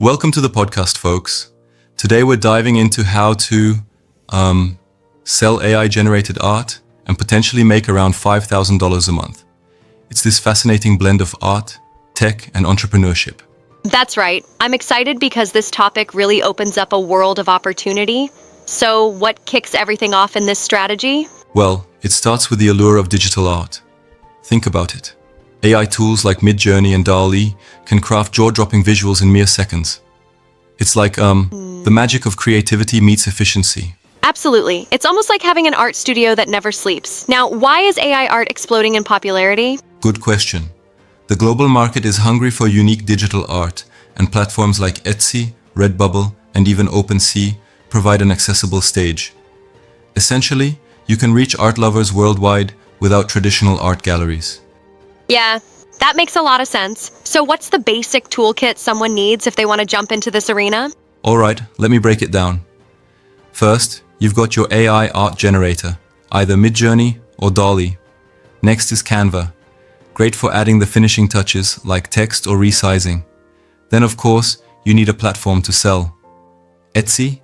Welcome to the podcast, folks. Today we're diving into how to sell AI-generated art and potentially make around $5,000 a month. It's this fascinating blend of art, tech, and entrepreneurship. That's right. I'm excited because this topic really opens up a world of opportunity. So what kicks everything off in this strategy? Well, it starts with the allure of digital art. Think about it. AI tools like MidJourney and DALL can craft jaw-dropping visuals in mere seconds. It's like the magic of creativity meets efficiency. Absolutely. It's almost like having an art studio that never sleeps. Now, why is AI art exploding in popularity? Good question. The global market is hungry for unique digital art, and platforms like Etsy, Redbubble, and even OpenSea provide an accessible stage. Essentially, you can reach art lovers worldwide without traditional art galleries. Yeah, that makes a lot of sense. So what's the basic toolkit someone needs if they want to jump into this arena? Alright, let me break it down. First, you've got your AI art generator, either MidJourney or DALL. Next is Canva, great for adding the finishing touches like text or resizing. Then of course, you need a platform to sell. Etsy,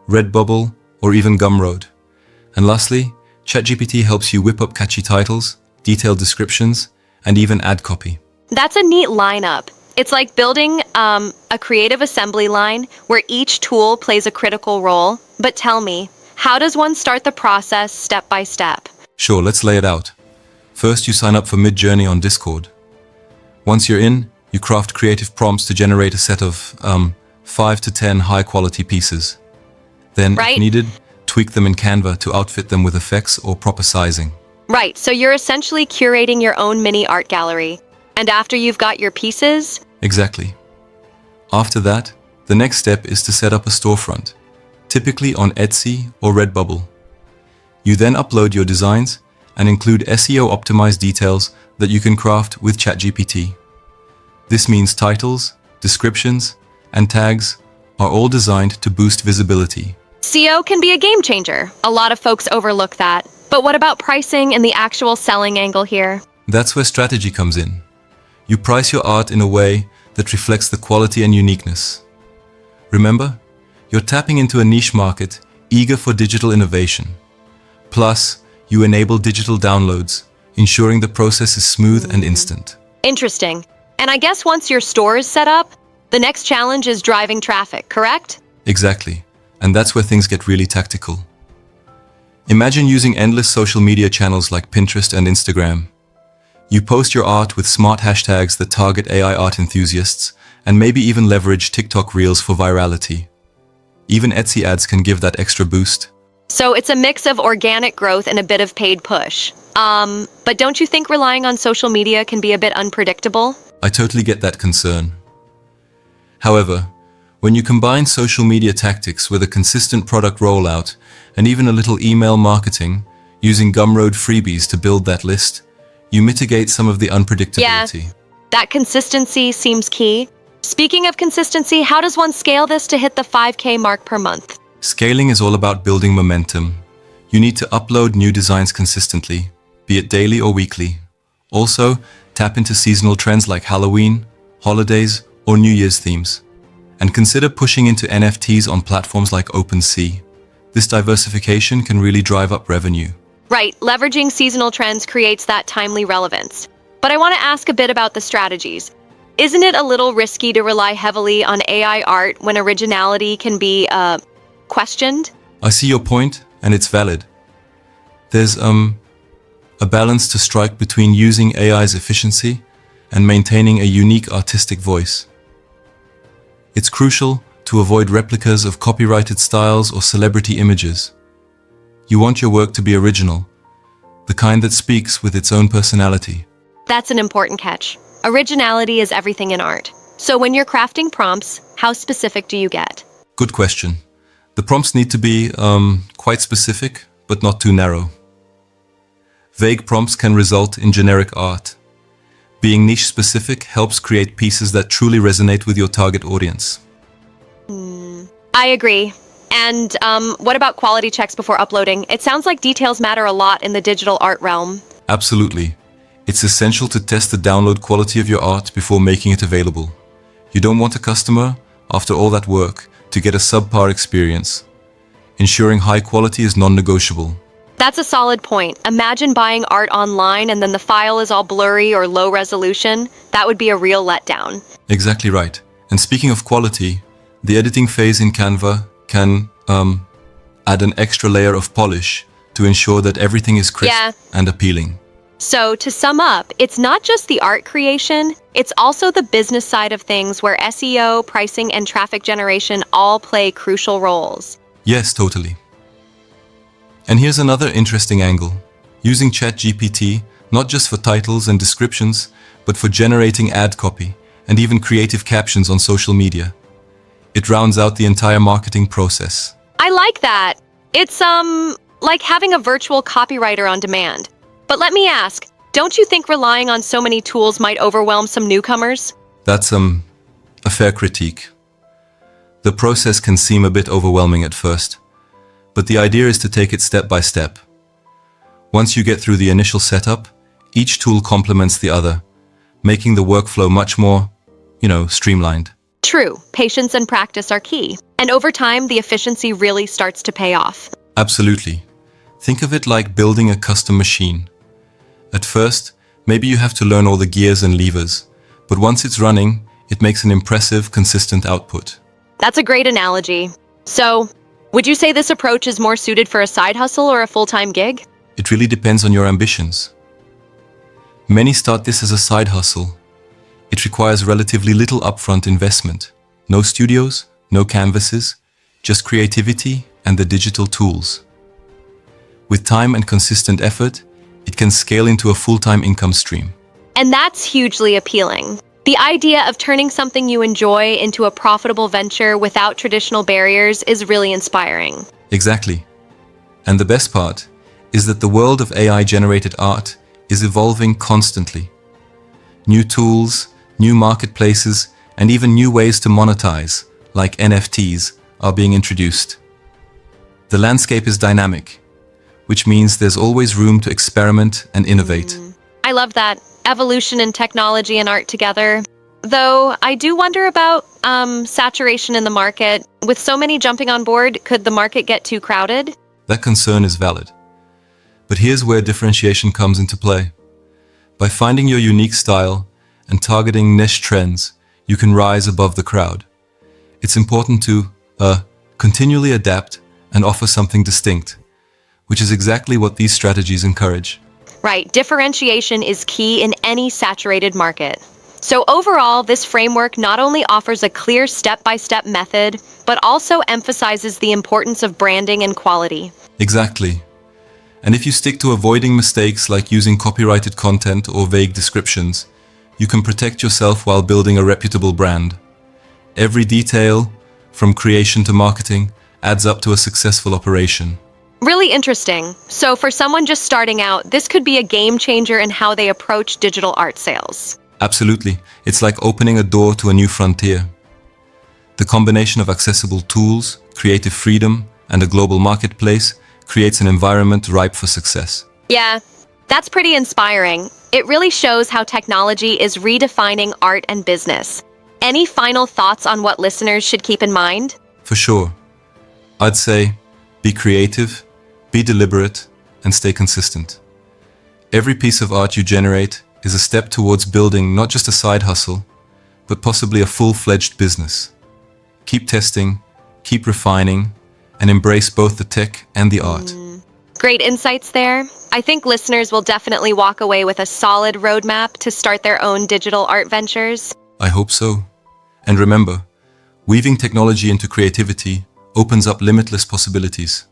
Redbubble, or even Gumroad. And lastly, ChatGPT helps you whip up catchy titles, detailed descriptions, and even ad copy. That's a neat lineup. It's like building a creative assembly line where each tool plays a critical role. But tell me, how does one start the process step by step? Sure, let's lay it out. First, you sign up for MidJourney on Discord. Once you're in, you craft creative prompts to generate a set of 5 to 10 high-quality pieces. Then, if needed, tweak them in Canva to outfit them with effects or proper sizing. Right, so you're essentially curating your own mini art gallery. And after you've got your pieces? Exactly. After that, the next step is to set up a storefront, typically on Etsy or Redbubble. You then upload your designs and include SEO-optimized details that you can craft with ChatGPT. This means titles, descriptions, and tags are all designed to boost visibility. SEO can be a game changer. A lot of folks overlook that. But what about pricing and the actual selling angle here? That's where strategy comes in. You price your art in a way that reflects the quality and uniqueness. Remember, you're tapping into a niche market eager for digital innovation. Plus, you enable digital downloads, ensuring the process is smooth and instant. Interesting. And I guess once your store is set up, the next challenge is driving traffic, correct? Exactly. And that's where things get really tactical. Imagine using endless social media channels like Pinterest and Instagram. You post your art with smart hashtags that target AI art enthusiasts, and maybe even leverage TikTok Reels for virality. Even Etsy ads can give that extra boost. So it's a mix of organic growth and a bit of paid push. But don't you think relying on social media can be a bit unpredictable? I totally get that concern. However, when you combine social media tactics with a consistent product rollout and even a little email marketing, using Gumroad freebies to build that list, you mitigate some of the unpredictability. Yeah, that consistency seems key. Speaking of consistency, how does one scale this to hit the 5K mark per month? Scaling is all about building momentum. You need to upload new designs consistently, be it daily or weekly. Also, tap into seasonal trends like Halloween, holidays, or New Year's themes. And consider pushing into NFTs on platforms like OpenSea. This diversification can really drive up revenue. Right, leveraging seasonal trends creates that timely relevance. But I want to ask a bit about the strategies. Isn't it a little risky to rely heavily on AI art when originality can be, questioned? I see your point, and it's valid. There's a balance to strike between using AI's efficiency and maintaining a unique artistic voice. It's crucial to avoid replicas of copyrighted styles or celebrity images. You want your work to be original, the kind that speaks with its own personality. That's an important catch. Originality is everything in art. So when you're crafting prompts, how specific do you get? Good question. The prompts need to be quite specific, but not too narrow. Vague prompts can result in generic art. Being niche-specific helps create pieces that truly resonate with your target audience. I agree. And what about quality checks before uploading? It sounds like details matter a lot in the digital art realm. Absolutely. It's essential to test the download quality of your art before making it available. You don't want a customer after all that work, to get a subpar experience. Ensuring high quality is non-negotiable. That's a solid point. Imagine buying art online and then the file is all blurry or low resolution. That would be a real letdown. Exactly right. And speaking of quality, the editing phase in Canva can add an extra layer of polish to ensure that everything is crisp and appealing. So to sum up, it's not just the art creation, it's also the business side of things where SEO, pricing, and traffic generation all play crucial roles. Yes, totally. And here's another interesting angle. Using ChatGPT, not just for titles and descriptions, but for generating ad copy and even creative captions on social media. It rounds out the entire marketing process. I like that. It's, like having a virtual copywriter on demand. But let me ask, don't you think relying on so many tools might overwhelm some newcomers? That's a fair critique. The process can seem a bit overwhelming at first, but the idea is to take it step by step. Once you get through the initial setup, each tool complements the other, making the workflow much more, streamlined. True, patience and practice are key. And over time, the efficiency really starts to pay off. Absolutely. Think of it like building a custom machine. At first, maybe you have to learn all the gears and levers, but once it's running, it makes an impressive, consistent output. That's a great analogy. So, would you say this approach is more suited for a side hustle or a full-time gig? It really depends on your ambitions. Many start this as a side hustle. It requires relatively little upfront investment. No studios, no canvases, just creativity and the digital tools. With time and consistent effort, it can scale into a full-time income stream. And that's hugely appealing. The idea of turning something you enjoy into a profitable venture without traditional barriers is really inspiring. Exactly. And the best part is that the world of AI-generated art is evolving constantly. New tools, new marketplaces, and even new ways to monetize, like NFTs, are being introduced. The landscape is dynamic, which means there's always room to experiment and innovate. I love that. Evolution and technology and art together. Though I do wonder about saturation in the market. With so many jumping on board, could the market get too crowded? That concern is valid. But here's where differentiation comes into play. By finding your unique style and targeting niche trends, you can rise above the crowd. It's important to continually adapt and offer something distinct, which is exactly what these strategies encourage. Right, differentiation is key in any saturated market. So overall, this framework not only offers a clear step-by-step method, but also emphasizes the importance of branding and quality. Exactly. And if you stick to avoiding mistakes like using copyrighted content or vague descriptions, you can protect yourself while building a reputable brand. Every detail, from creation to marketing, adds up to a successful operation. Really interesting. So for someone just starting out, this could be a game changer in how they approach digital art sales. Absolutely. It's like opening a door to a new frontier. The combination of accessible tools, creative freedom, and a global marketplace creates an environment ripe for success. Yeah, that's pretty inspiring. It really shows how technology is redefining art and business. Any final thoughts on what listeners should keep in mind? For sure. I'd say, be creative, be deliberate, and stay consistent. Every piece of art you generate is a step towards building not just a side hustle, but possibly a full-fledged business. Keep testing, keep refining, and embrace both the tech and the art. Great insights there. I think listeners will definitely walk away with a solid roadmap to start their own digital art ventures. I hope so. And remember, weaving technology into creativity opens up limitless possibilities.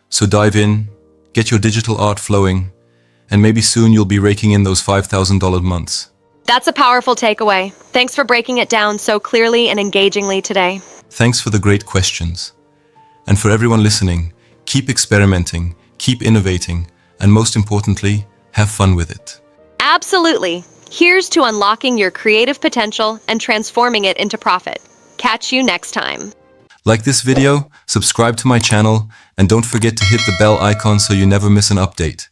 So dive in, get your digital art flowing, and maybe soon you'll be raking in those $5,000 months. That's a powerful takeaway. Thanks for breaking it down so clearly and engagingly today. Thanks for the great questions. And for everyone listening, keep experimenting, keep innovating, and most importantly, have fun with it. Absolutely. Here's to unlocking your creative potential and transforming it into profit. Catch you next time. Like this video, subscribe to my channel, and don't forget to hit the bell icon so you never miss an update.